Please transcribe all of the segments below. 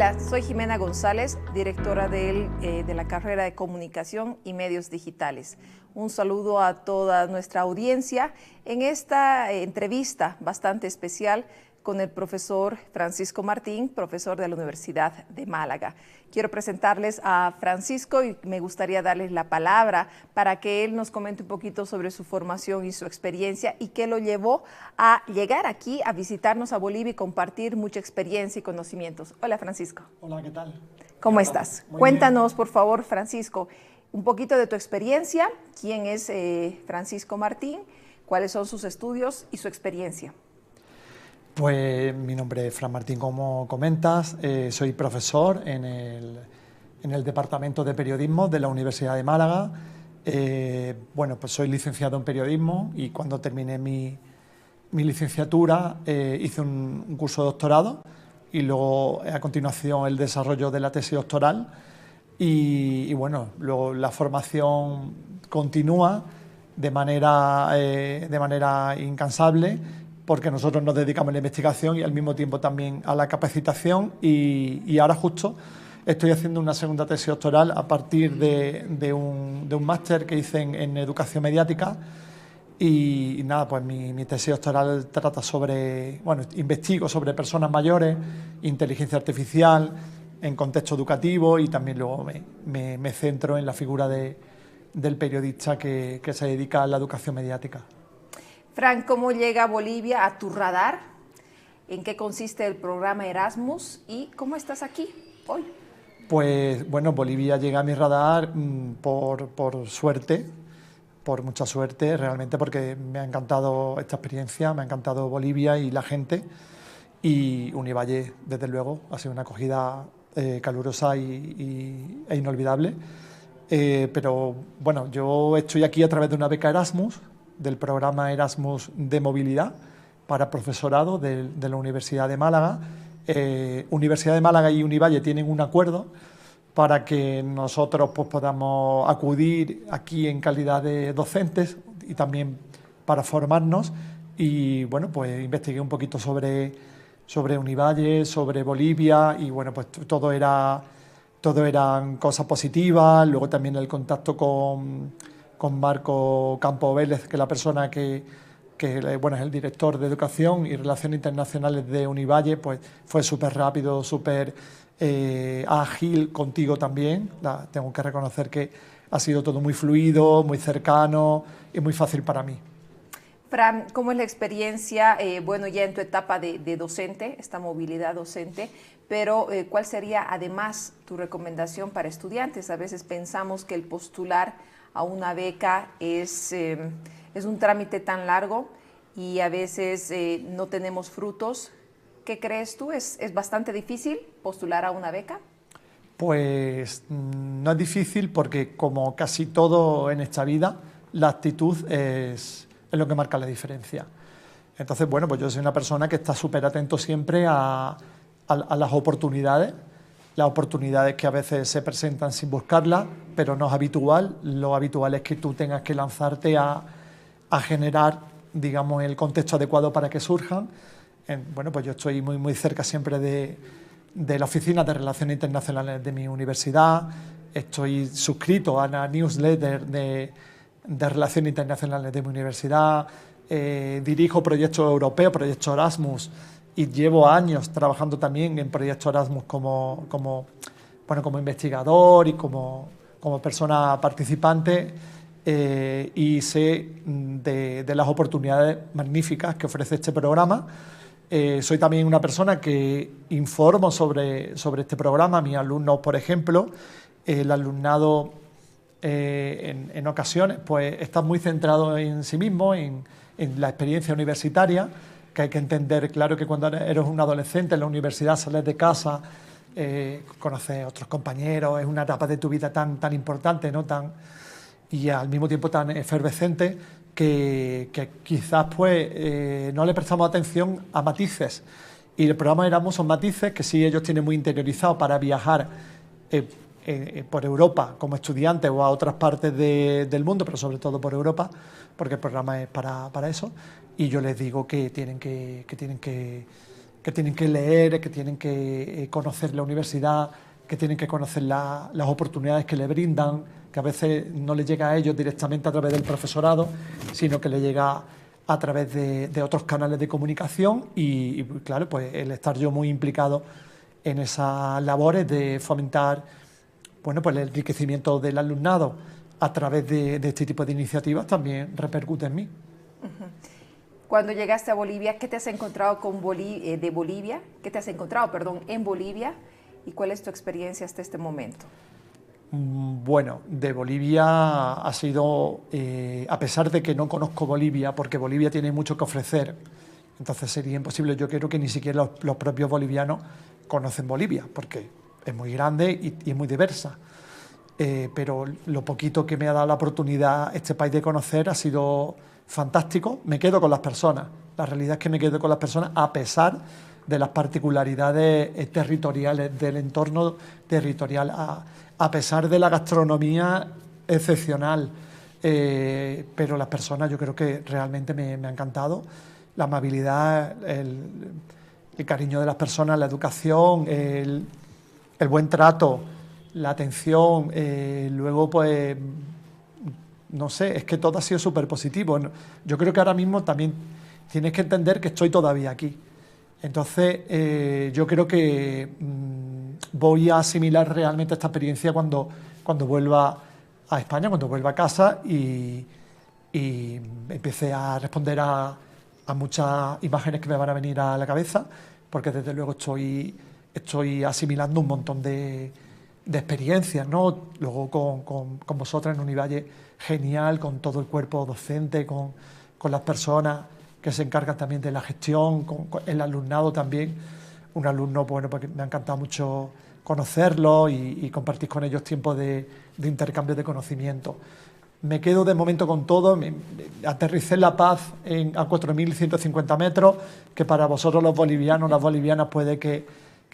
Hola, soy Jimena González, directora de la carrera de Comunicación y Medios Digitales. Un saludo a toda nuestra audiencia en esta entrevista bastante especial con el profesor Francisco Martín, profesor de la Universidad de Málaga. Quiero presentarles a Francisco y me gustaría darles la palabra para que él nos comente un poquito sobre su formación y su experiencia y qué lo llevó a llegar aquí a visitarnos a Bolivia y compartir mucha experiencia y conocimientos. Hola, Francisco. Hola, ¿qué tal? ¿Cómo estás? Cuéntanos, por favor, Francisco, un poquito de tu experiencia. ¿Quién es Francisco Martín? ¿Cuáles son sus estudios y su experiencia? Pues mi nombre es Fran Martín, como comentas, soy profesor en el Departamento de Periodismo de la Universidad de Málaga. Bueno, pues soy licenciado en periodismo y cuando terminé mi licenciatura hice un curso de doctorado y luego a continuación el desarrollo de la tesis doctoral y bueno, luego la formación continúa de manera incansable, porque nosotros nos dedicamos a la investigación y al mismo tiempo también a la capacitación y ahora justo estoy haciendo una segunda tesis doctoral a partir de un máster que hice en educación mediática y nada, pues mi tesis doctoral trata sobre, bueno, investigo sobre personas mayores, inteligencia artificial en contexto educativo y también luego me centro en la figura del periodista que se dedica a la educación mediática. Fran, ¿cómo llega Bolivia a tu radar? ¿En qué consiste el programa Erasmus? ¿Y cómo estás aquí hoy? Pues bueno, Bolivia llega a mi radar por suerte, por mucha suerte, realmente, porque me ha encantado esta experiencia, me ha encantado Bolivia y la gente. Y Univalle, desde luego, ha sido una acogida calurosa e inolvidable. Pero bueno, yo estoy aquí a través de una beca Erasmus, del programa Erasmus de movilidad para profesorado de la Universidad de Málaga. Universidad de Málaga y Univalle tienen un acuerdo para que nosotros pues, podamos acudir aquí en calidad de docentes y también para formarnos. Y bueno, pues investigué un poquito sobre Univalle, sobre Bolivia y bueno, pues todo eran cosas positivas. Luego también el contacto con Marco Campo Vélez, que es la persona que bueno, es el director de Educación y Relaciones Internacionales de Univalle, pues fue súper rápido, súper ágil contigo también. Tengo que reconocer que ha sido todo muy fluido, muy cercano y muy fácil para mí. Fran, ¿cómo es la experiencia, bueno, ya en tu etapa de docente, esta movilidad docente, pero cuál sería además tu recomendación para estudiantes? A veces pensamos que el postular a una beca es un trámite tan largo y a veces no tenemos frutos. ¿Qué crees tú? ¿Es bastante difícil postular a una beca? Pues no es difícil porque, como casi todo en esta vida, la actitud es lo que marca la diferencia. Entonces, bueno, pues yo soy una persona que está súper atento siempre a las oportunidades que a veces se presentan sin buscarlas, pero no es habitual. Lo habitual es que tú tengas que lanzarte a generar, digamos, el contexto adecuado para que surjan. Bueno, pues yo estoy muy cerca siempre de la Oficina de Relaciones Internacionales de mi universidad, estoy suscrito a la newsletter de Relaciones Internacionales de mi universidad, dirijo proyectos europeos, proyectos Erasmus, y llevo años trabajando también en proyectos Erasmus como investigador y como persona participante, y sé de las oportunidades magníficas que ofrece este programa. Soy también una persona que informo sobre este programa a mis alumnos, por ejemplo. El alumnado en ocasiones pues está muy centrado en sí mismo, en la experiencia universitaria, que hay que entender, claro, que cuando eres un adolescente en la universidad sales de casa, conoces a otros compañeros, es una etapa de tu vida tan importante, ¿no? Y al mismo tiempo tan efervescente que quizás pues no le prestamos atención a matices. Y el programa Erasmus son matices que sí ellos tienen muy interiorizado para viajar por Europa como estudiantes o a otras partes del mundo, pero sobre todo por Europa, porque el programa es para eso. Y yo les digo que tienen que que tienen que leer, que tienen que conocer la universidad, que tienen que conocer las oportunidades que le brindan, que a veces no les llega a ellos directamente a través del profesorado, sino que le llega a través de otros canales de comunicación y claro, pues el estar yo muy implicado en esas labores de fomentar, bueno, pues el enriquecimiento del alumnado a través de este tipo de iniciativas también repercute en mí. Cuando llegaste a Bolivia, ¿qué te has encontrado de Bolivia? ¿Qué te has encontrado, perdón, en Bolivia? ¿Y cuál es tu experiencia hasta este momento? Bueno, de Bolivia ha sido, a pesar de que no conozco Bolivia, porque Bolivia tiene mucho que ofrecer, entonces sería imposible, yo creo que ni siquiera los propios bolivianos conocen Bolivia, porque es muy grande y es muy diversa. Pero lo poquito que me ha dado la oportunidad este país de conocer ha sido fantástico. Me quedo con las personas, la realidad es que me quedo con las personas a pesar de las particularidades territoriales del entorno territorial, a pesar de la gastronomía excepcional, pero las personas yo creo que realmente me ha encantado, la amabilidad, el cariño de las personas, la educación, el buen trato, la atención, luego pues no sé, es que todo ha sido súper positivo. Yo creo que ahora mismo también tienes que entender que estoy todavía aquí. Entonces, yo creo que voy a asimilar realmente esta experiencia cuando vuelva a España, cuando vuelva a casa y empiece a responder a muchas imágenes que me van a venir a la cabeza, porque desde luego estoy asimilando un montón de experiencias, ¿no? Luego con vosotras en Univalle, genial, con todo el cuerpo docente, con las personas que se encargan también de la gestión, con el alumnado también, un alumno, bueno, porque me ha encantado mucho conocerlo y compartir con ellos tiempos de intercambio de conocimiento. Me quedo de momento con todo, aterricé en La Paz a 4.150 metros, que para vosotros los bolivianos, las bolivianas puede que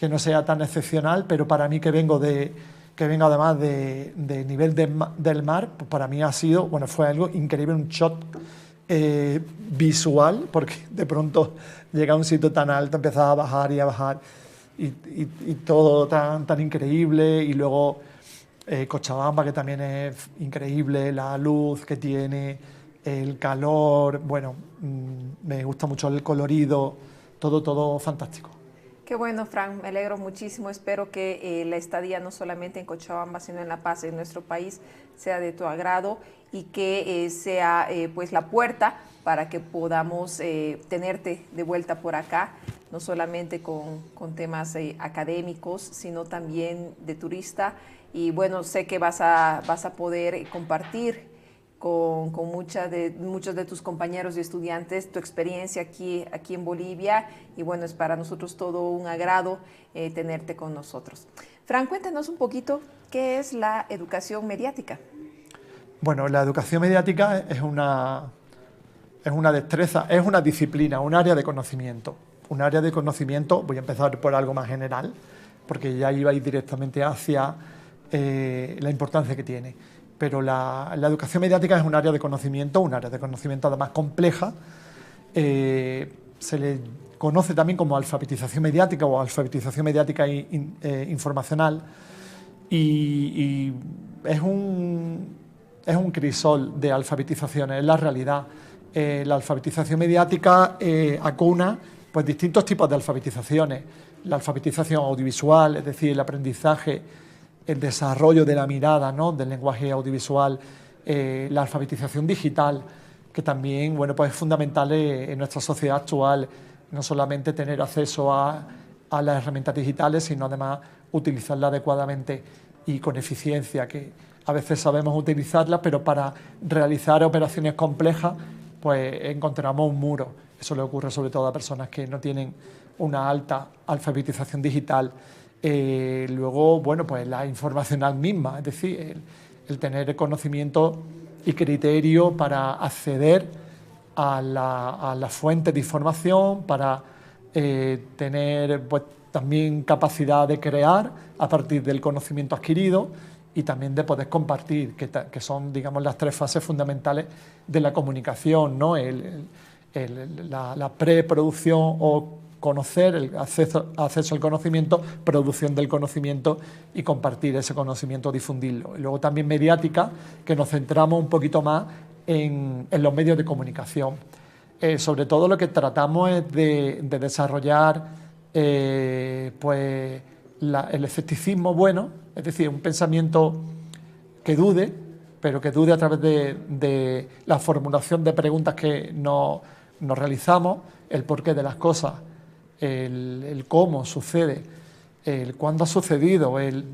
no sea tan excepcional, pero para mí que vengo además de nivel del mar, pues para mí ha sido, bueno, fue algo increíble, un shock visual, porque de pronto llega a un sitio tan alto, empezaba a bajar y todo tan increíble, y luego Cochabamba, que también es increíble, la luz que tiene, el calor, bueno, me gusta mucho el colorido, todo fantástico. Qué bueno, Frank, me alegro muchísimo. Espero que la estadía no solamente en Cochabamba, sino en La Paz, en nuestro país, sea de tu agrado y que sea pues la puerta para que podamos tenerte de vuelta por acá, no solamente con temas académicos, sino también de turista. Y bueno, sé que vas a poder compartir con muchos de tus compañeros y estudiantes tu experiencia aquí en Bolivia, y bueno, es para nosotros todo un agrado tenerte con nosotros. Fran, cuéntanos un poquito qué es la educación mediática. Bueno, la educación mediática es una destreza, es una disciplina, un área de conocimiento. Un área de conocimiento, voy a empezar por algo más general, porque ya iba a ir directamente hacia la importancia que tiene. Pero la educación mediática es un área de conocimiento además compleja. Se le conoce también como alfabetización mediática o alfabetización mediática informacional, y es un crisol de alfabetizaciones, es la realidad. La alfabetización mediática acuna pues, distintos tipos de alfabetizaciones. La alfabetización audiovisual, es decir, el aprendizaje, el desarrollo de la mirada, ¿no?, del lenguaje audiovisual, la alfabetización digital, que también, bueno, pues es fundamental en nuestra sociedad actual, no solamente tener acceso a las herramientas digitales, sino además utilizarlas adecuadamente y con eficiencia, que a veces sabemos utilizarlas, pero para realizar operaciones complejas, pues encontramos un muro. Eso le ocurre sobre todo a personas que no tienen una alta alfabetización digital. Luego, bueno, pues la informacional misma, es decir, el tener conocimiento y criterio para acceder a la fuente de información, para tener pues, también capacidad de crear a partir del conocimiento adquirido y también de poder compartir, que son, digamos, las tres fases fundamentales de la comunicación, ¿no? La preproducción o conocer, el acceso al conocimiento, producción del conocimiento y compartir ese conocimiento, difundirlo. Y luego también mediática, que nos centramos un poquito más en los medios de comunicación. Sobre todo lo que tratamos es de desarrollar pues el escepticismo bueno, es decir, un pensamiento que dude, pero que dude a través de la formulación de preguntas que nos realizamos, el porqué de las cosas, el cómo sucede, el cuándo ha sucedido,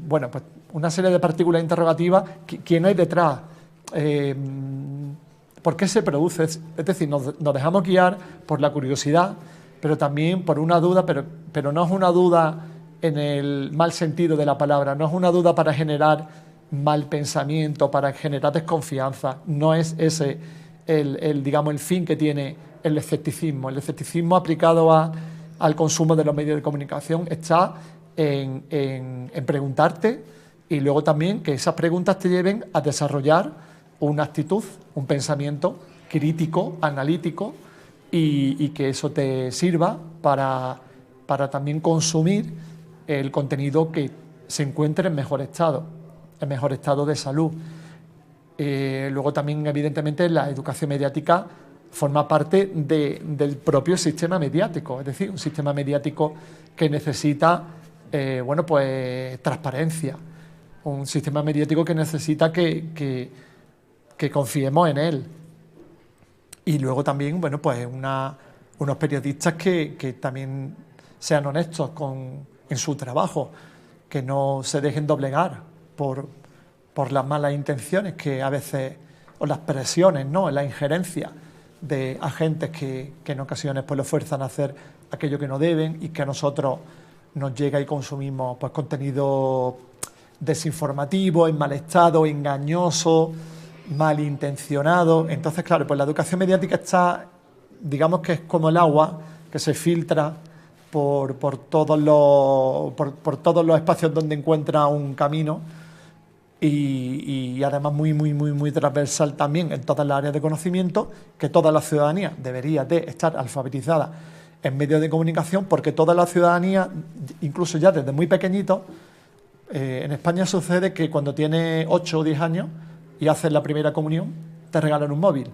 bueno, pues una serie de partículas interrogativas, quién hay detrás, por qué se produce, es decir, nos dejamos guiar por la curiosidad, pero también por una duda, pero no es una duda en el mal sentido de la palabra, no es una duda para generar mal pensamiento, para generar desconfianza, no es ese digamos, el fin que tiene el escepticismo. El escepticismo aplicado al consumo de los medios de comunicación está en preguntarte y luego también que esas preguntas te lleven a desarrollar una actitud, un pensamiento crítico, analítico y que eso te sirva para también consumir el contenido que se encuentre en mejor estado de salud. Luego también, evidentemente, la educación mediática forma parte del propio sistema mediático, es decir, un sistema mediático que necesita bueno, pues, transparencia, un sistema mediático que necesita que confiemos en él. Y luego también, bueno, pues unos periodistas que también sean honestos en su trabajo, que no se dejen doblegar por las malas intenciones que a veces, o las presiones, ¿no?, la injerencia de agentes que en ocasiones pues lo fuerzan a hacer aquello que no deben y que a nosotros nos llega y consumimos pues contenido desinformativo, en mal estado, engañoso, malintencionado. Entonces, claro, pues la educación mediática está, digamos que es como el agua que se filtra por todos los espacios donde encuentra un camino y además muy transversal también en todas las áreas de conocimiento, que toda la ciudadanía debería de estar alfabetizada en medios de comunicación, porque toda la ciudadanía, incluso ya desde muy pequeñito, en España sucede que cuando tienes 8 o 10 años y haces la primera comunión, te regalan un móvil.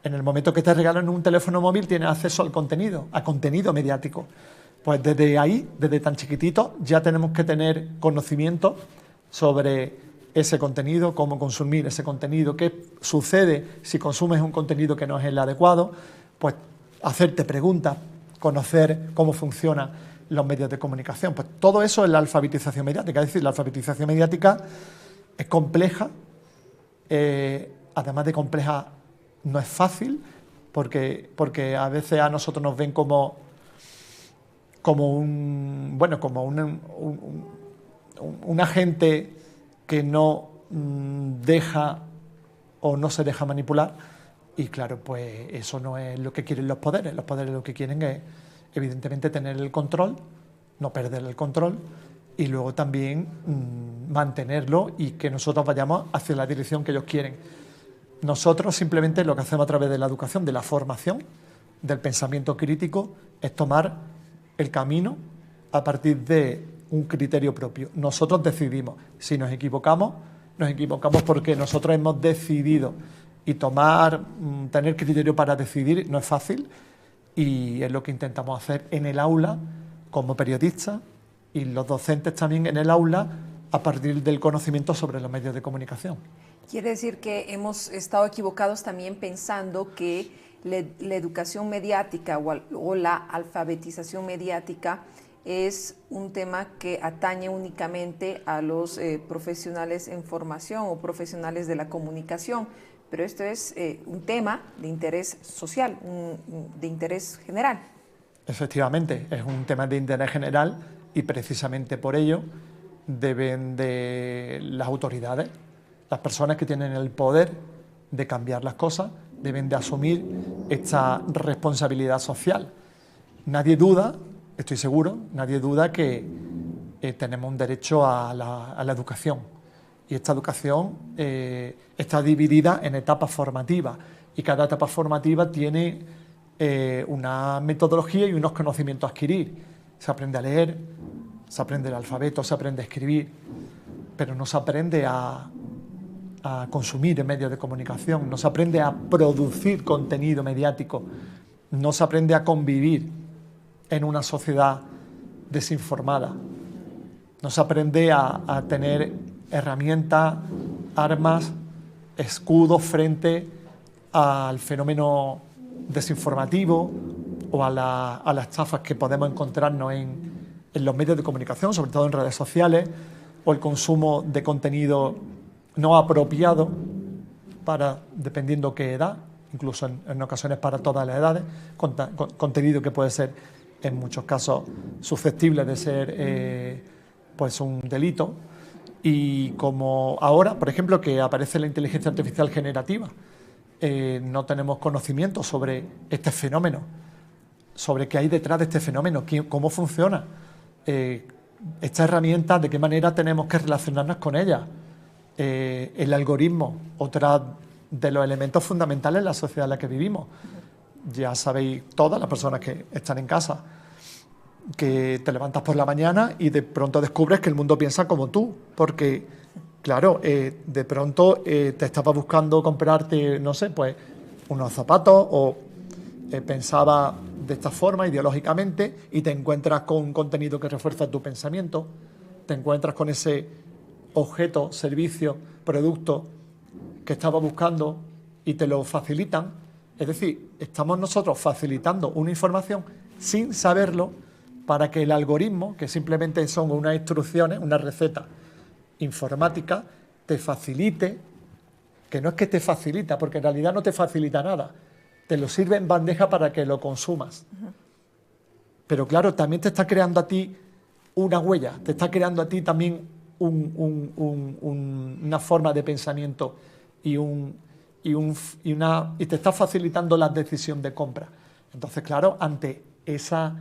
En el momento que te regalan un teléfono móvil tienes acceso al contenido, a contenido mediático. Pues desde ahí, desde tan chiquitito, ya tenemos que tener conocimiento sobre ese contenido, cómo consumir ese contenido, qué sucede si consumes un contenido que no es el adecuado, pues hacerte preguntas, conocer cómo funcionan los medios de comunicación. Pues todo eso es la alfabetización mediática, es decir, la alfabetización mediática es compleja, además de compleja no es fácil, porque a veces a nosotros nos ven como un agente que no deja o no se deja manipular, y claro, pues eso no es lo que quieren los poderes. Los poderes lo que quieren es, evidentemente, tener el control, no perder el control, y luego también mantenerlo y que nosotros vayamos hacia la dirección que ellos quieren. Nosotros simplemente lo que hacemos a través de la educación, de la formación, del pensamiento crítico, es tomar el camino a partir de un criterio propio. Nosotros decidimos. Si nos equivocamos porque nosotros hemos decidido, y tener criterio para decidir no es fácil, y es lo que intentamos hacer en el aula como periodistas y los docentes también en el aula a partir del conocimiento sobre los medios de comunicación. Quiere decir que hemos estado equivocados también pensando que la educación mediática o la alfabetización mediática es un tema que atañe únicamente a los profesionales en formación o profesionales de la comunicación, pero esto es un tema de interés social, de interés general. Efectivamente, es un tema de interés general y precisamente por ello deben de las autoridades, las personas que tienen el poder de cambiar las cosas, deben de asumir esta responsabilidad social. Nadie duda, estoy seguro, nadie duda que tenemos un derecho a la educación, y esta educación está dividida en etapas formativas, y cada etapa formativa tiene una metodología y unos conocimientos a adquirir. Se aprende a leer, se aprende el alfabeto, se aprende a escribir, pero no se aprende a consumir en medios de comunicación, no se aprende a producir contenido mediático, no se aprende a convivir en una sociedad desinformada, no se aprende a tener herramientas, armas, escudos frente al fenómeno desinformativo o a las estafas que podemos encontrarnos en los medios de comunicación, sobre todo en redes sociales, o el consumo de contenido no apropiado dependiendo qué edad, incluso en ocasiones para todas las edades, contenido que puede ser en muchos casos susceptible de ser pues un delito. Y como ahora, por ejemplo, que aparece la inteligencia artificial generativa, no tenemos conocimiento sobre este fenómeno, sobre qué hay detrás de este fenómeno, cómo funciona esta herramienta, de qué manera tenemos que relacionarnos con ella. El algoritmo, otra de los elementos fundamentales en la sociedad en la que vivimos. Ya sabéis todas las personas que están en casa, que te levantas por la mañana y de pronto descubres que el mundo piensa como tú, porque, claro, de pronto te estaba buscando comprarte, no sé, pues unos zapatos o pensaba de esta forma ideológicamente y te encuentras con un contenido que refuerza tu pensamiento, te encuentras con ese objeto, servicio, producto que estaba buscando y te lo facilitan. Es decir, estamos nosotros facilitando una información sin saberlo para que el algoritmo, que simplemente son unas instrucciones, una receta informática, te facilite, que no es que te facilita, porque en realidad no te facilita nada, te lo sirve en bandeja para que lo consumas. Pero claro, también te está creando a ti una huella, te está creando a ti también una forma de pensamiento y te está facilitando la decisión de compra. Entonces, claro, ante esa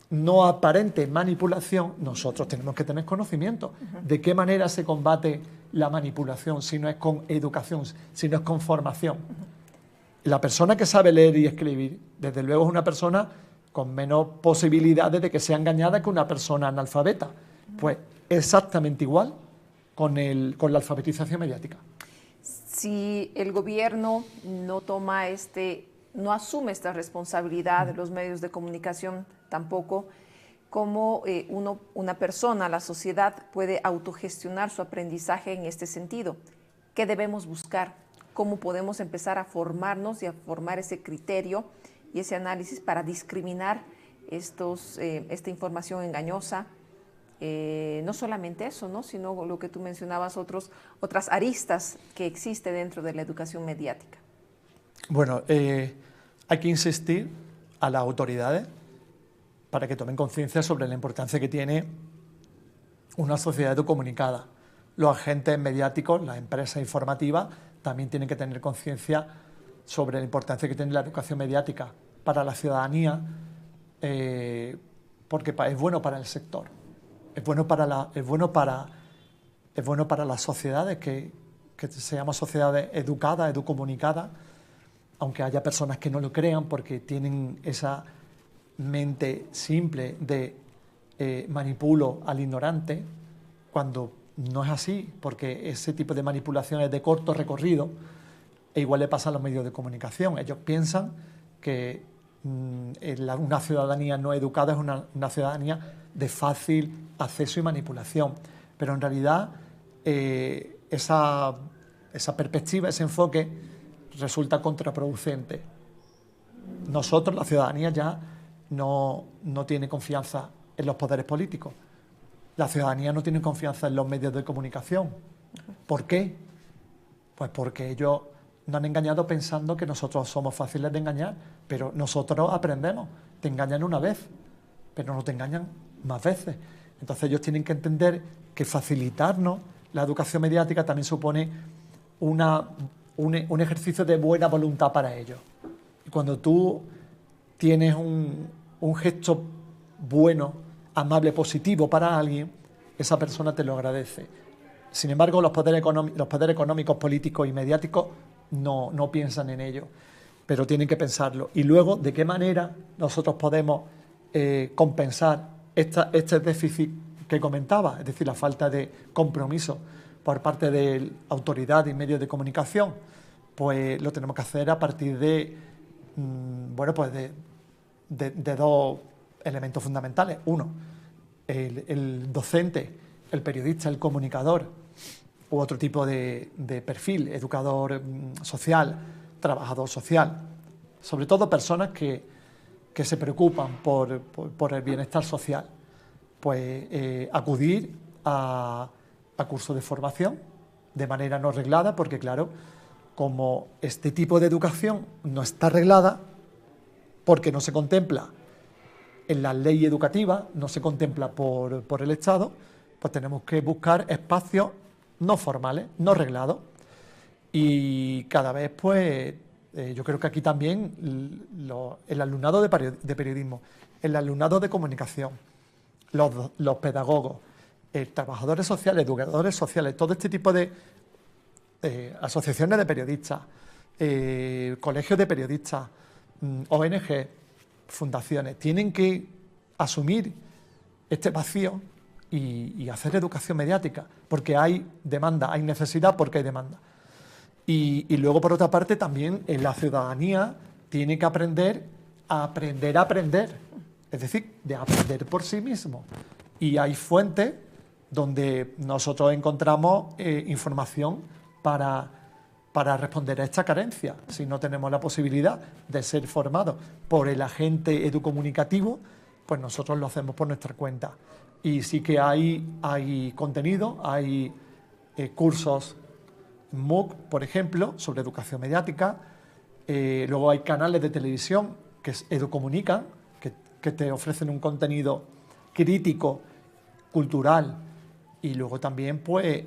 no aparente manipulación, nosotros tenemos que tener conocimiento de qué manera se combate la manipulación, si no es con educación, si no es con formación. La persona que sabe leer y escribir, desde luego, es una persona con menos posibilidades de que sea engañada que una persona analfabeta. Pues exactamente igual con la alfabetización mediática. Si el gobierno no toma no asume esta responsabilidad de los medios de comunicación tampoco, ¿cómo una persona, la sociedad, puede autogestionar su aprendizaje en este sentido? ¿Qué debemos buscar? ¿Cómo podemos empezar a formarnos y a formar ese criterio y ese análisis para discriminar esta información engañosa? No solamente eso, ¿no?, sino lo que tú mencionabas, otras aristas que existen dentro de la educación mediática. Bueno, hay que insistir a las autoridades para que tomen conciencia sobre la importancia que tiene una sociedad comunicada. Los agentes mediáticos, las empresas informativas, también tienen que tener conciencia sobre la importancia que tiene la educación mediática para la ciudadanía, porque es bueno para el sector. Es bueno para las sociedades, que seamos sociedades educadas, educomunicadas, aunque haya personas que no lo crean porque tienen esa mente simple de manipulo al ignorante, cuando no es así, porque ese tipo de manipulación es de corto recorrido, e igual le pasa a los medios de comunicación. Ellos piensan que una ciudadanía no educada es una ciudadanía de fácil acceso y manipulación, pero en realidad esa perspectiva, ese enfoque resulta contraproducente. Nosotros, la ciudadanía, ya no tiene confianza en los poderes políticos. La ciudadanía no tiene confianza en los medios de comunicación. ¿Por qué? Pues porque ellos nos han engañado pensando que nosotros somos fáciles de engañar, pero nosotros aprendemos. Te engañan una vez, pero no te engañan más veces. Entonces ellos tienen que entender que facilitarnos la educación mediática también supone un ejercicio de buena voluntad para ellos. Y cuando tú tienes un gesto bueno, amable, positivo para alguien, esa persona te lo agradece. Sin embargo, los poderes económicos, políticos y mediáticos no piensan en ello. pero tienen que pensarlo. Y luego, ¿de qué manera nosotros podemos compensar este déficit que comentaba? Es decir, la falta de compromiso por parte de la autoridad y medios de comunicación. Pues lo tenemos que hacer a partir de, bueno, pues de dos elementos fundamentales. Uno, el docente, el periodista, el comunicador u otro tipo de perfil, educador social, trabajador social, sobre todo personas que se preocupan por el bienestar social, pues acudir a cursos de formación de manera no reglada, porque claro, como este tipo de educación no está reglada, porque no se contempla en la ley educativa, no se contempla por el Estado, pues tenemos que buscar espacios no formales, no reglados. Y cada vez, pues, yo creo que aquí también el alumnado de periodismo, el alumnado de comunicación, los pedagogos, trabajadores sociales, educadores sociales, todo este tipo de asociaciones de periodistas, colegios de periodistas, ONG, fundaciones, tienen que asumir este vacío y hacer educación mediática, porque hay demanda, hay necesidad porque hay demanda. Y luego, por otra parte, también la ciudadanía tiene que aprender a aprender, es decir, de aprender por sí mismo. Y hay fuentes donde nosotros encontramos información para responder a esta carencia. Si no tenemos la posibilidad de ser formados por el agente educomunicativo, pues nosotros lo hacemos por nuestra cuenta. Y sí que hay contenido, hay cursos MOOC, por ejemplo, sobre educación mediática. Luego hay canales de televisión que educomunican, que te ofrecen un contenido crítico, cultural. Y luego también, pues,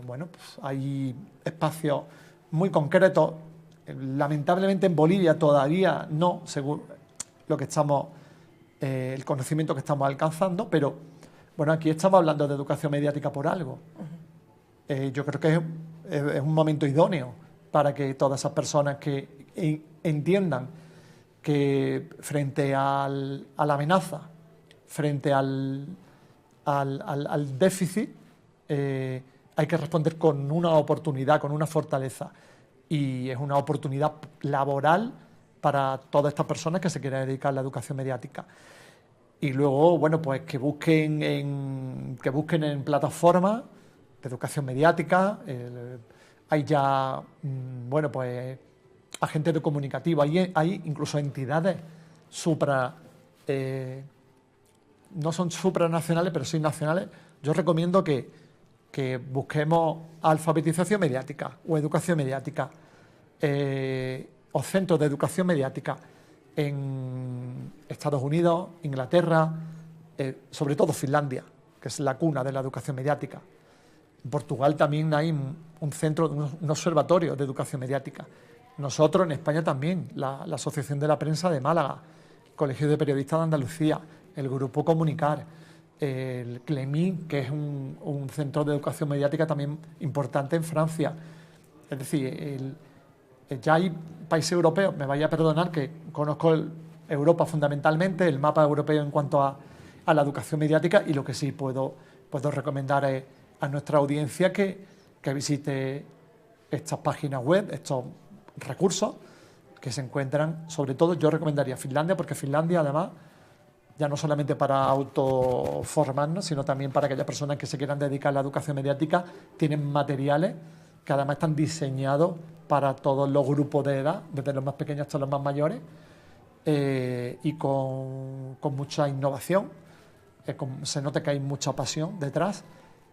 bueno, pues hay espacios muy concretos. Lamentablemente en Bolivia todavía no, según lo que estamos, el conocimiento que estamos alcanzando, pero bueno, aquí estamos hablando de educación mediática por algo. Yo creo que es un momento idóneo para que todas esas personas que entiendan que frente a la amenaza, frente al déficit, hay que responder con una oportunidad, con una fortaleza. Y es una oportunidad laboral para todas estas personas que se quieran dedicar a la educación mediática. Y luego, bueno, pues que busquen en plataformas de educación mediática. Hay ya, bueno, pues agentes de comunicativo, hay incluso entidades no son supranacionales, pero sí nacionales. Yo recomiendo que busquemos alfabetización mediática o educación mediática o centros de educación mediática en Estados Unidos, Inglaterra, sobre todo Finlandia, que es la cuna de la educación mediática. En Portugal también hay un centro, un observatorio de educación mediática. Nosotros en España también, la Asociación de la Prensa de Málaga, el Colegio de Periodistas de Andalucía, el Grupo Comunicar, el CLEMI, que es un centro de educación mediática también importante en Francia. Es decir, ya hay países europeos, me vaya a perdonar que conozco Europa fundamentalmente, el mapa europeo en cuanto a la educación mediática, y lo que sí puedo recomendar es a nuestra audiencia que visite estas páginas web, estos recursos que se encuentran. Sobre todo yo recomendaría Finlandia, porque Finlandia además, ya no solamente para autoformarnos, sino también para aquellas personas que se quieran dedicar a la educación mediática, tienen materiales que además están diseñados para todos los grupos de edad, desde los más pequeños hasta los más mayores, y con mucha innovación. Se nota que hay mucha pasión detrás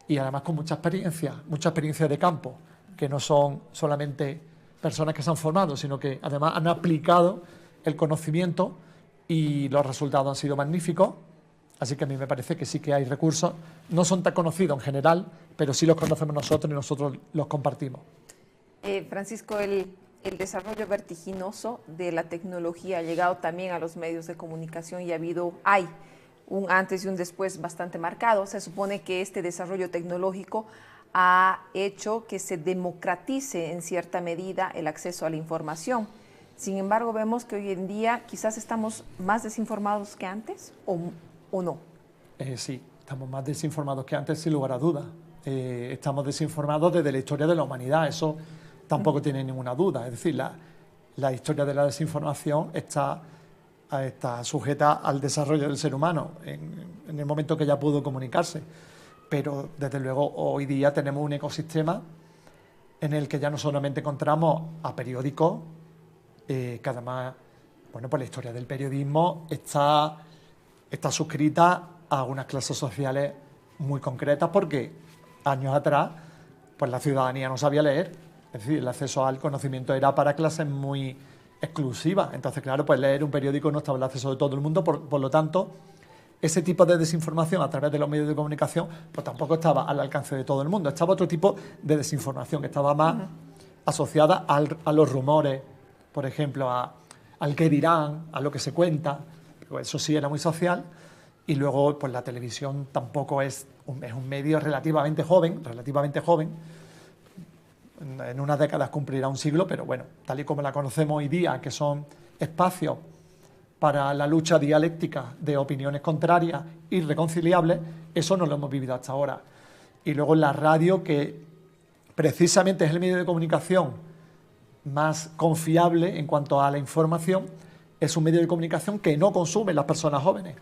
y además con mucha experiencia de campo, que no son solamente personas que se han formado, sino que además han aplicado el conocimiento y los resultados han sido magníficos. Así que a mí me parece que sí que hay recursos. No son tan conocidos en general, pero sí los conocemos nosotros y nosotros los compartimos. Francisco, el desarrollo vertiginoso de la tecnología ha llegado también a los medios de comunicación y hay un antes y un después bastante marcado. Se supone que este desarrollo tecnológico ha hecho que se democratice en cierta medida el acceso a la información. Sin embargo, vemos que hoy en día quizás estamos más desinformados que antes, o no. Sí, estamos más desinformados que antes, sin lugar a dudas. Estamos desinformados desde la historia de la humanidad, eso tampoco tiene ninguna duda. Es decir, la historia de la desinformación está sujeta al desarrollo del ser humano en el momento que ya pudo comunicarse. Pero, desde luego, hoy día tenemos un ecosistema en el que ya no solamente encontramos a periódicos, que además, bueno, pues la historia del periodismo está suscrita a unas clases sociales muy concretas, porque años atrás pues la ciudadanía no sabía leer, es decir, el acceso al conocimiento era para clases muy exclusivas. Entonces, claro, pues leer un periódico no estaba al acceso de todo el mundo, por lo tanto, ese tipo de desinformación a través de los medios de comunicación pues tampoco estaba al alcance de todo el mundo. Estaba otro tipo de desinformación que estaba más asociada a los rumores, por ejemplo, al que dirán, a lo que se cuenta. Pues eso sí era muy social. Y luego, pues la televisión tampoco es un medio relativamente joven. En unas décadas cumplirá un siglo, pero bueno, tal y como la conocemos hoy día, que son espacios para la lucha dialéctica de opiniones contrarias, irreconciliables, eso no lo hemos vivido hasta ahora. Y luego la radio, que precisamente es el medio de comunicación más confiable en cuanto a la información, es un medio de comunicación que no consumen las personas jóvenes,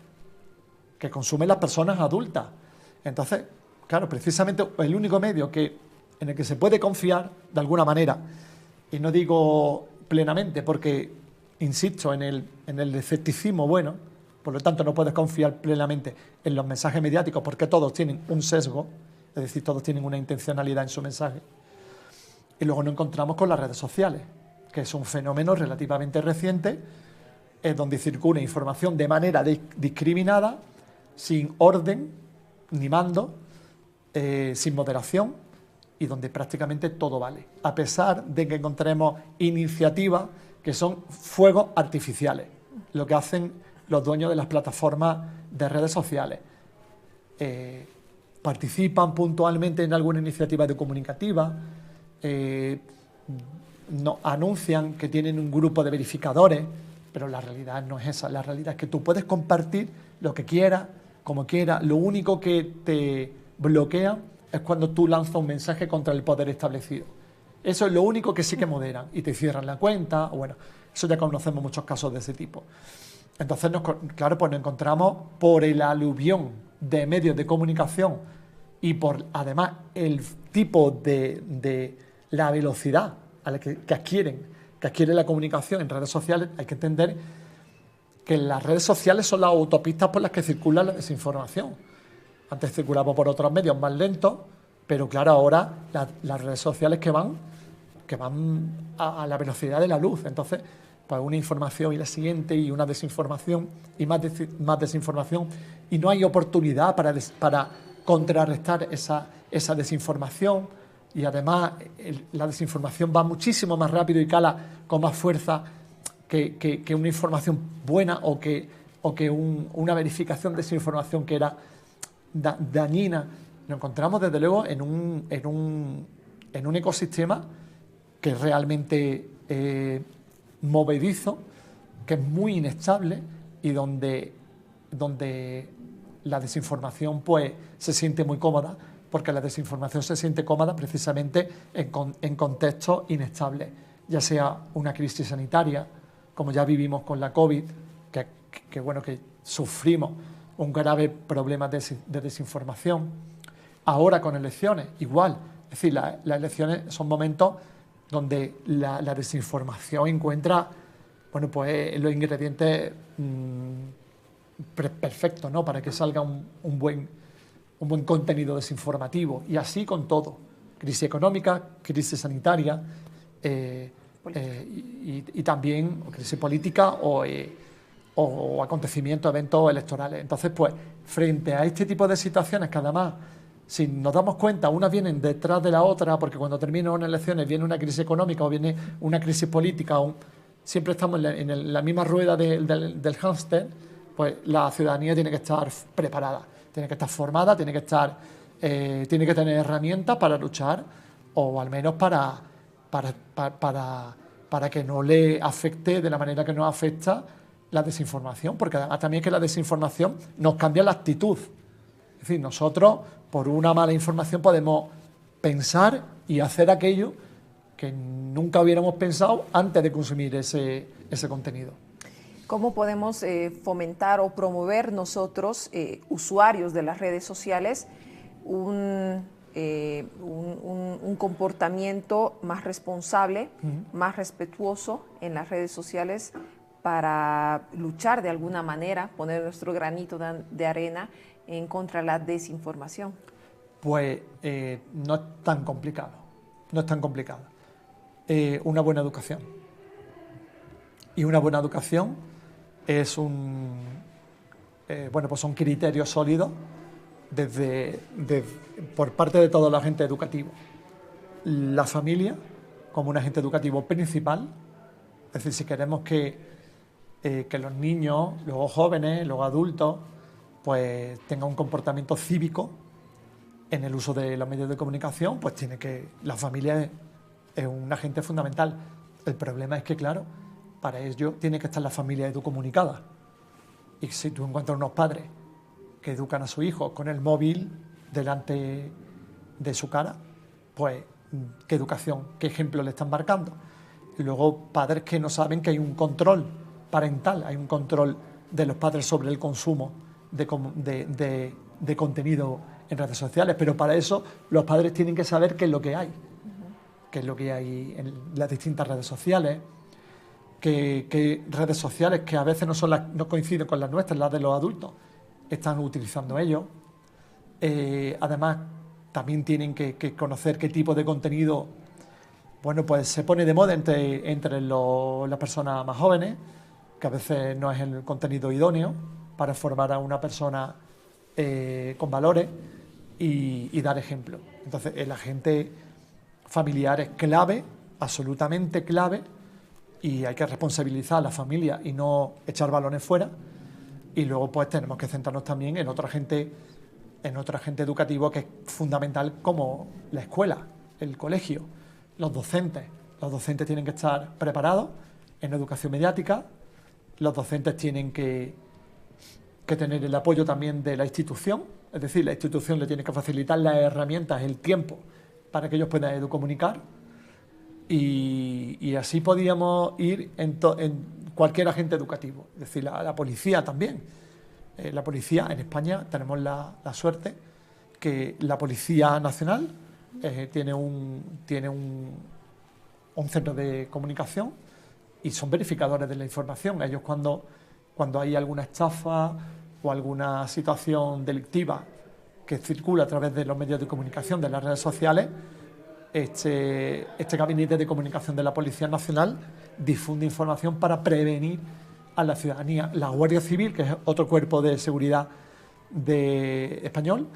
que consumen las personas adultas. Entonces, claro, precisamente el único medio en el que se puede confiar de alguna manera, y no digo plenamente porque, insisto, en el escepticismo bueno, por lo tanto no puedes confiar plenamente en los mensajes mediáticos porque todos tienen un sesgo, es decir, todos tienen una intencionalidad en su mensaje. Y luego nos encontramos con las redes sociales, que es un fenómeno relativamente reciente, es donde circula información de manera discriminada, sin orden ni mando, sin moderación, y donde prácticamente todo vale, a pesar de que encontremos iniciativas que son fuegos artificiales, lo que hacen los dueños de las plataformas de redes sociales. Participan puntualmente en alguna iniciativa de comunicativa, anuncian que tienen un grupo de verificadores, pero la realidad no es esa. La realidad es que tú puedes compartir lo que quieras, como quieras. Lo único que te bloquea es cuando tú lanzas un mensaje contra el poder establecido. Eso es lo único que sí que moderan, y te cierran la cuenta, o bueno, eso ya conocemos muchos casos de ese tipo. Entonces, claro, pues nos encontramos por el aluvión de medios de comunicación y por, además, el tipo de la velocidad a la que adquiere la comunicación en redes sociales. Hay que entender que las redes sociales son las autopistas por las que circula la desinformación. Antes circulaba por otros medios más lentos, pero claro, ahora las redes sociales que van a la velocidad de la luz. Entonces, pues una información y la siguiente, y una desinformación y más desinformación, y no hay oportunidad para contrarrestar esa desinformación. Y además la desinformación va muchísimo más rápido y cala con más fuerza que una información buena o que una verificación de esa información que era dañina. Nos encontramos desde luego en un ecosistema que es realmente movedizo, que es muy inestable, y donde la desinformación pues se siente muy cómoda, porque la desinformación se siente cómoda precisamente en contextos inestables, ya sea una crisis sanitaria, como ya vivimos con la COVID, que sufrimos un grave problema de desinformación. Ahora con elecciones, igual. Es decir, las elecciones son momentos donde la desinformación encuentra, bueno, pues los ingredientes perfectos, ¿no?, para que salga un buen contenido desinformativo. Y así con todo: crisis económica, crisis sanitaria, y también crisis política o acontecimientos, eventos electorales. Entonces, pues, frente a este tipo de situaciones, que además, si nos damos cuenta, unas vienen detrás de la otra, porque cuando terminan unas elecciones viene una crisis económica o viene una crisis política, siempre estamos en la misma rueda del hámster, pues la ciudadanía tiene que estar preparada, tiene que estar formada, tiene que tener herramientas para luchar, o al menos para para que no le afecte de la manera que nos afecta la desinformación, porque además también es que la desinformación nos cambia la actitud. Es decir, nosotros por una mala información podemos pensar y hacer aquello que nunca hubiéramos pensado antes de consumir ese contenido. ¿Cómo podemos fomentar o promover nosotros, usuarios de las redes sociales, un comportamiento más responsable, más respetuoso en las redes sociales para luchar de alguna manera, poner nuestro granito de arena en contra de la desinformación? Pues no es tan complicado, no es tan complicado. Una buena educación. Y una buena educación es pues son criterios sólidos por parte de todo el agente educativo. La familia como un agente educativo principal, es decir, si queremos que los niños, luego jóvenes, luego adultos, pues tengan un comportamiento cívico en el uso de los medios de comunicación, pues la familia es un agente fundamental. El problema es que, claro, para ello tiene que estar la familia educomunicada. Y si tú encuentras unos padres que educan a sus hijos con el móvil delante de su cara, pues qué educación, qué ejemplo le están marcando. Y luego padres que no saben que hay un control parental, hay un control de los padres sobre el consumo de contenido en redes sociales, pero para eso los padres tienen que saber qué es lo que hay, qué es lo que hay en las distintas redes sociales, qué redes sociales que a veces no coinciden con las nuestras, las de los adultos, están utilizando ellos. Además, también tienen que conocer qué tipo de contenido, bueno, pues se pone de moda entre las personas más jóvenes, que a veces no es el contenido idóneo para formar a una persona con valores y dar ejemplo. Entonces, el agente familiar es clave, absolutamente clave, y hay que responsabilizar a la familia y no echar balones fuera. Y luego pues tenemos que centrarnos también en otro agente educativo que es fundamental, como la escuela, el colegio, los docentes. Los docentes tienen que estar preparados en educación mediática, los docentes tienen que tener el apoyo también de la institución, es decir, la institución le tiene que facilitar las herramientas, el tiempo, para que ellos puedan educomunicar. Y así podíamos ir en cualquier agente educativo, es decir, la policía también. La policía, en España tenemos la suerte que la Policía Nacional tiene un centro de comunicación y son verificadores de la información. Ellos cuando hay alguna estafa o alguna situación delictiva que circula a través de los medios de comunicación, de las redes sociales, este gabinete de comunicación de la Policía Nacional difunde información para prevenir a la ciudadanía. La Guardia Civil, que es otro cuerpo de seguridad español,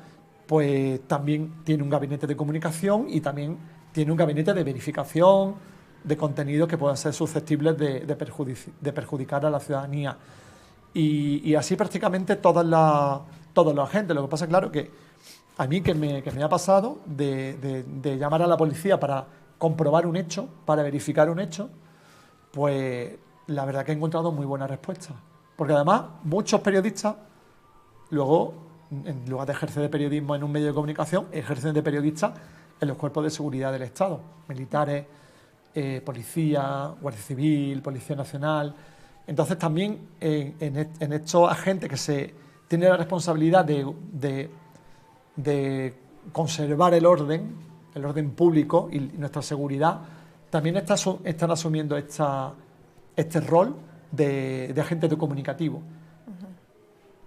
pues también tiene un gabinete de comunicación y también tiene un gabinete de verificación de contenidos que puedan ser susceptibles de perjudicar a la ciudadanía. Y así prácticamente todos los agentes. Lo que pasa, claro, que a mí que me ha pasado de llamar a la policía para comprobar un hecho, para verificar un hecho, pues la verdad que he encontrado muy buena respuesta. Porque además muchos periodistas luego, en lugar de ejercer de periodismo en un medio de comunicación, ejercen de periodistas en los cuerpos de seguridad del Estado, militares, policía, Guardia Civil, Policía Nacional. Entonces también en estos agentes que se tienen la responsabilidad de conservar el orden público y nuestra seguridad, también están asumiendo este rol de agente comunicativo,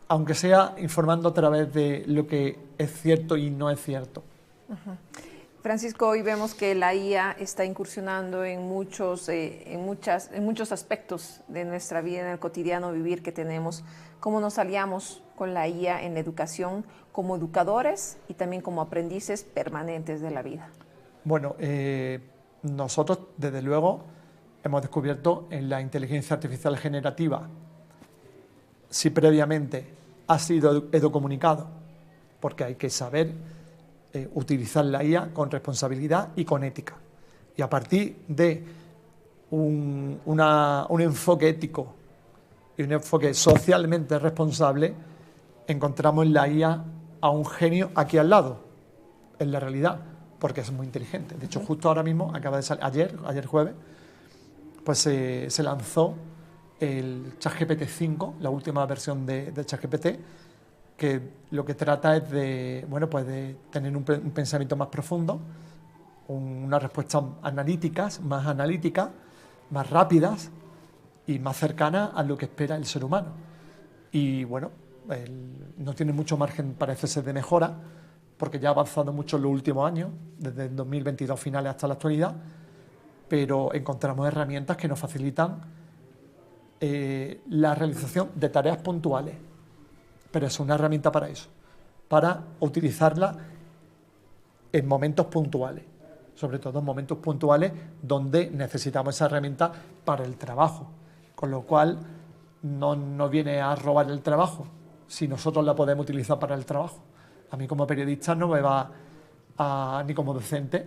aunque sea informando a través de lo que es cierto y no es cierto. Francisco, hoy vemos que la IA está incursionando en muchos aspectos de nuestra vida, en el cotidiano vivir que tenemos. ¿Cómo nos aliamos con la IA en la educación como educadores y también como aprendices permanentes de la vida? Bueno, nosotros desde luego hemos descubierto en la inteligencia artificial generativa, si previamente ha sido educomunicado, porque hay que saber utilizar la IA con responsabilidad y con ética. Y a partir de un enfoque ético y un enfoque socialmente responsable, encontramos en la IA a un genio aquí al lado, en la realidad, porque es muy inteligente. De hecho, justo ahora mismo, acaba de salir, ayer jueves, pues se lanzó el ChatGPT 5, la última versión de ChatGPT, que lo que trata es de, bueno, pues de tener un pensamiento más profundo, unas respuestas analíticas, más rápidas y más cercanas a lo que espera el ser humano. Y bueno, no tiene mucho margen, parece ser, de mejora, porque ya ha avanzado mucho en los últimos años, desde el 2022 finales hasta la actualidad, pero encontramos herramientas que nos facilitan la realización de tareas puntuales. Pero es una herramienta para eso, para utilizarla en momentos puntuales, sobre todo en momentos puntuales donde necesitamos esa herramienta para el trabajo, con lo cual no nos viene a robar el trabajo si nosotros la podemos utilizar para el trabajo. A mí como periodista no me va ni como docente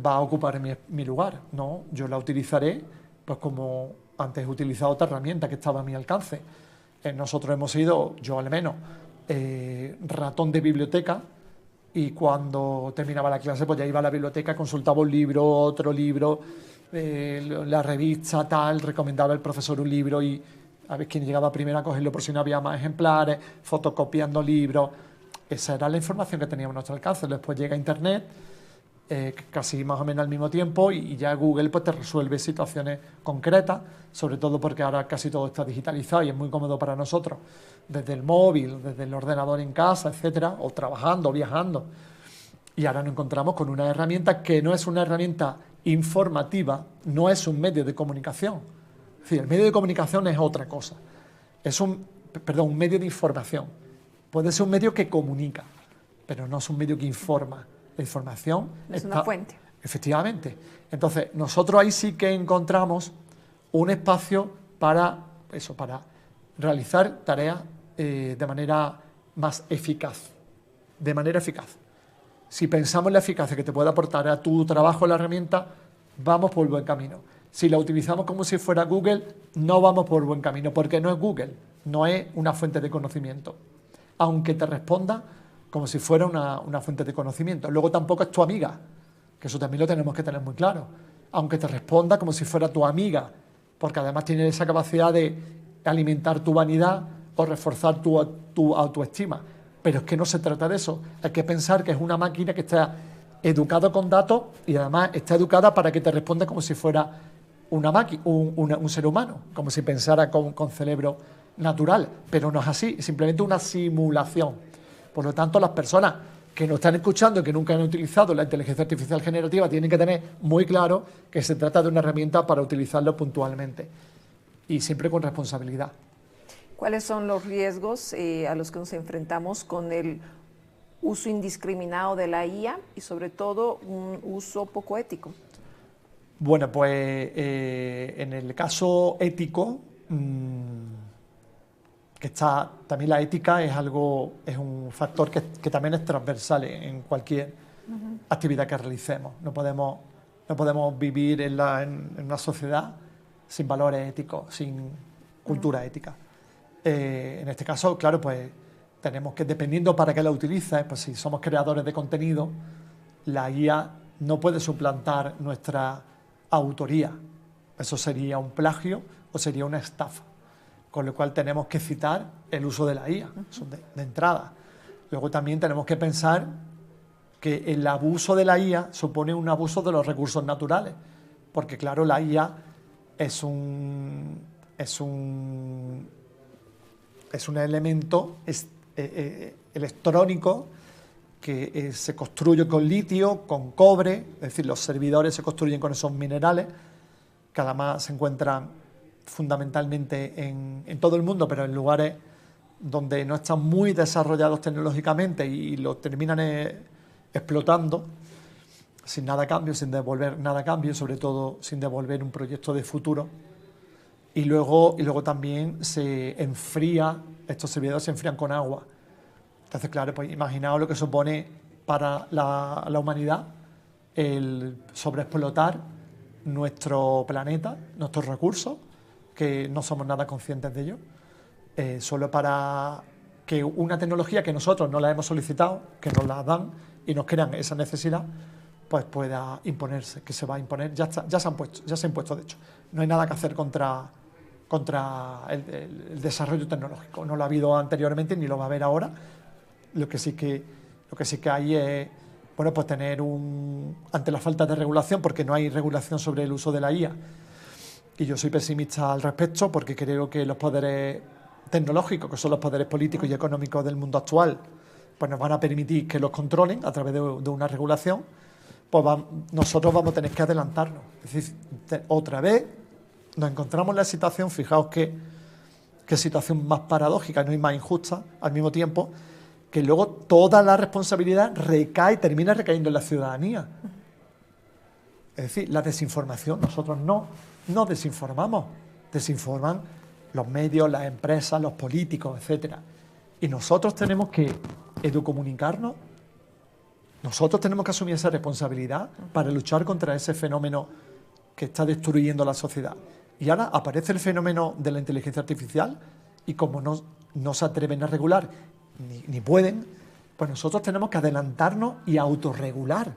va a ocupar mi lugar, no, yo la utilizaré pues como antes he utilizado otra herramienta que estaba a mi alcance. Nosotros hemos sido, yo al menos, ratón de biblioteca, y cuando terminaba la clase pues ya iba a la biblioteca, consultaba un libro, otro libro, la revista, tal, recomendaba al profesor un libro y a ver quién llegaba primero a cogerlo por si no había más ejemplares, fotocopiando libros. Esa era la información que teníamos a nuestro alcance. Después llega Internet, casi más o menos al mismo tiempo, y ya Google pues te resuelve situaciones concretas, sobre todo porque ahora casi todo está digitalizado y es muy cómodo para nosotros, desde el móvil, desde el ordenador en casa, etcétera, o trabajando, o viajando. Y ahora nos encontramos con una herramienta que no es una herramienta informativa, no es un medio de comunicación. Es decir, el medio de comunicación es otra cosa. Es un medio de información. Puede ser un medio que comunica, pero no es un medio que informa. La información es una fuente. Efectivamente. Entonces, nosotros ahí sí que encontramos un espacio para eso, para realizar tareas de manera más eficaz. De manera eficaz. Si pensamos en la eficacia que te puede aportar a tu trabajo la herramienta, vamos por buen camino. Si la utilizamos como si fuera Google, no vamos por buen camino, porque no es Google, no es una fuente de conocimiento. Aunque te responda como si fuera una fuente de conocimiento. Luego tampoco es tu amiga, que eso también lo tenemos que tener muy claro. Aunque te responda como si fuera tu amiga, porque además tiene esa capacidad de alimentar tu vanidad o reforzar tu autoestima. Pero es que no se trata de eso. Hay que pensar que es una máquina que está educada con datos y además está educada para que te responda como si fuera una máquina, un ser humano, como si pensara con cerebro natural. Pero no es así, es simplemente una simulación. Por lo tanto, las personas que nos están escuchando y que nunca han utilizado la inteligencia artificial generativa tienen que tener muy claro que se trata de una herramienta para utilizarlo puntualmente y siempre con responsabilidad. ¿Cuáles son los riesgos a los que nos enfrentamos con el uso indiscriminado de la IA y sobre todo un uso poco ético? Bueno, pues en el caso ético, que está también la ética es un factor que también es transversal en cualquier actividad que realicemos. No podemos vivir en una sociedad sin valores éticos, sin cultura ética. En este caso, claro, pues tenemos que, dependiendo para qué la utilices, pues si somos creadores de contenido, la IA no puede suplantar nuestra autoría. Eso sería un plagio o sería una estafa. Con lo cual tenemos que citar el uso de la IA, de entrada. Luego también tenemos que pensar que el abuso de la IA supone un abuso de los recursos naturales, porque claro, la IA es un elemento electrónico que se construye con litio, con cobre, es decir, los servidores se construyen con esos minerales, que además se encuentran fundamentalmente en todo el mundo, pero en lugares donde no están muy desarrollados tecnológicamente y lo terminan explotando sin nada a cambio, sin devolver nada a cambio, sobre todo sin devolver un proyecto de futuro. Y luego también se enfría, estos servidores se enfrían con agua. Entonces, claro, pues imaginaos lo que supone para la humanidad el sobreexplotar nuestro planeta, nuestros recursos, que no somos nada conscientes de ello, solo para que una tecnología que nosotros no la hemos solicitado, que nos la dan y nos crean esa necesidad, pues pueda imponerse, que se va a imponer, ya se ha impuesto de hecho. No hay nada que hacer contra el desarrollo tecnológico, no lo ha habido anteriormente ni lo va a haber ahora. Lo que sí que hay es, bueno, pues tener ante la falta de regulación, porque no hay regulación sobre el uso de la IA, y yo soy pesimista al respecto porque creo que los poderes tecnológicos, que son los poderes políticos y económicos del mundo actual, pues nos van a permitir que los controlen a través de una regulación. Pues nosotros vamos a tener que adelantarnos. Es decir, otra vez nos encontramos en la situación, fijaos qué situación más paradójica, no y más injusta al mismo tiempo, que luego toda la responsabilidad termina recayendo en la ciudadanía. Es decir, la desinformación, nosotros no desinformamos, desinforman los medios, las empresas, los políticos, etcétera. Y nosotros tenemos que educomunicarnos, nosotros tenemos que asumir esa responsabilidad para luchar contra ese fenómeno que está destruyendo la sociedad. Y ahora aparece el fenómeno de la inteligencia artificial y como no se atreven a regular ni pueden, pues nosotros tenemos que adelantarnos y autorregular.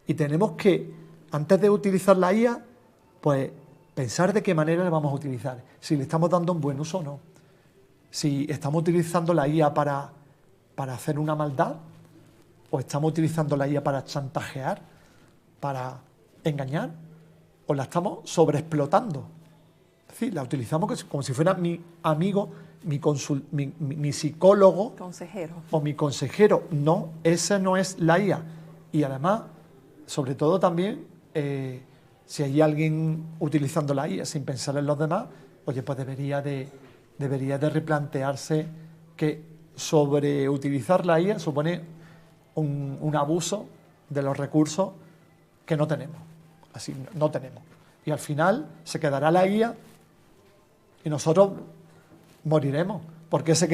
Y tenemos que, antes de utilizar la IA, pues pensar de qué manera la vamos a utilizar, si le estamos dando un buen uso o no. Si estamos utilizando la IA para hacer una maldad, o estamos utilizando la IA para chantajear, para engañar, o la estamos sobreexplotando. Es decir, la utilizamos como si fuera mi amigo, mi psicólogo, consejero, o mi consejero. No, esa no es la IA. Y además, sobre todo también, si hay alguien utilizando la IA sin pensar en los demás, oye, pues debería de replantearse que sobreutilizar la IA supone un abuso de los recursos que no tenemos. Así no tenemos. Y al final se quedará la IA y nosotros moriremos. ¿Por qué se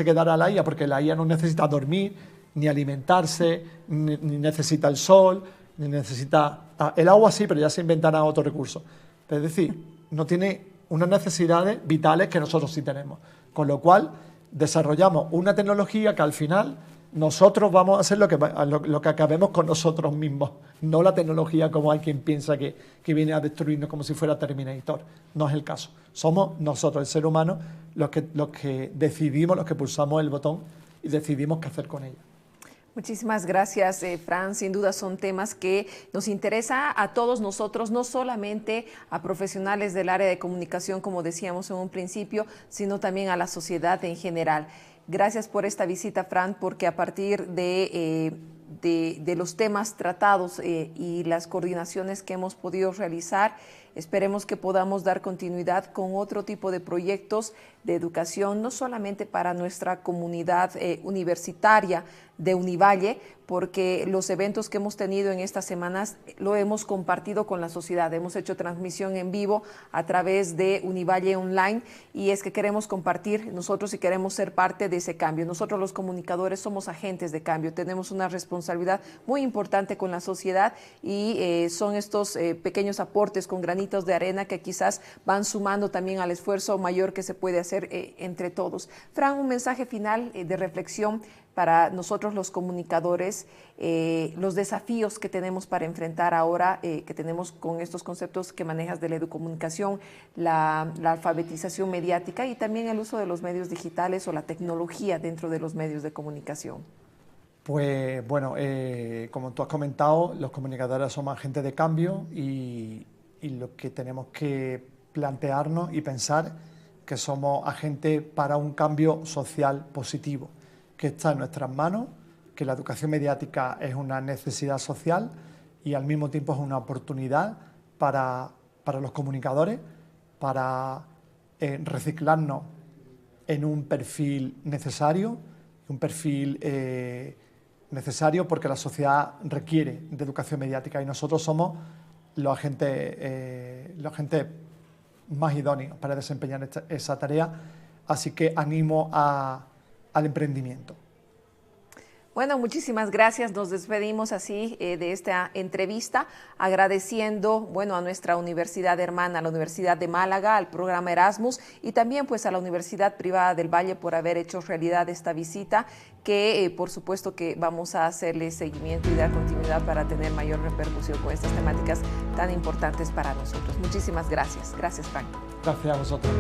quedará la IA? Porque la IA no necesita dormir, ni alimentarse, ni necesita el sol, ni necesita... el agua sí, pero ya se inventará otro recurso. Es decir, no tiene unas necesidades vitales que nosotros sí tenemos. Con lo cual, desarrollamos una tecnología que al final nosotros vamos a hacer lo que acabemos con nosotros mismos, no la tecnología como hay quien piensa que viene a destruirnos como si fuera Terminator. No es el caso. Somos nosotros, el ser humano, los que decidimos, los que pulsamos el botón y decidimos qué hacer con ella. Muchísimas gracias, Fran. Sin duda son temas que nos interesa a todos nosotros, no solamente a profesionales del área de comunicación, como decíamos en un principio, sino también a la sociedad en general. Gracias por esta visita, Fran, porque a partir de los temas tratados y las coordinaciones que hemos podido realizar, esperemos que podamos dar continuidad con otro tipo de proyectos de educación, no solamente para nuestra comunidad universitaria de Univalle, porque los eventos que hemos tenido en estas semanas lo hemos compartido con la sociedad. Hemos hecho transmisión en vivo a través de Univalle Online y es que queremos compartir nosotros y queremos ser parte de ese cambio. Nosotros los comunicadores somos agentes de cambio, tenemos una responsabilidad muy importante con la sociedad y son estos pequeños aportes con granitos de arena que quizás van sumando también al esfuerzo mayor que se puede hacer entre todos. Fran, un mensaje final de reflexión para nosotros los comunicadores, los desafíos que tenemos para enfrentar ahora, que tenemos con estos conceptos que manejas de la educomunicación, la alfabetización mediática y también el uso de los medios digitales o la tecnología dentro de los medios de comunicación. Pues bueno, como tú has comentado, los comunicadores somos agentes de cambio y lo que tenemos que plantearnos y pensar que somos agentes para un cambio social positivo, que está en nuestras manos, que la educación mediática es una necesidad social y al mismo tiempo es una oportunidad para los comunicadores, para reciclarnos en un perfil necesario, necesario porque la sociedad requiere de educación mediática y nosotros somos los agentes más idóneos para desempeñar esa tarea, así que animo al emprendimiento. Bueno, muchísimas gracias. Nos despedimos así de esta entrevista, agradeciendo, bueno, a nuestra universidad hermana, a la Universidad de Málaga, al programa Erasmus y también pues a la Universidad Privada del Valle por haber hecho realidad esta visita, que por supuesto que vamos a hacerle seguimiento y dar continuidad para tener mayor repercusión con estas temáticas tan importantes para nosotros. Muchísimas gracias. Gracias, Frank. Gracias a vosotros.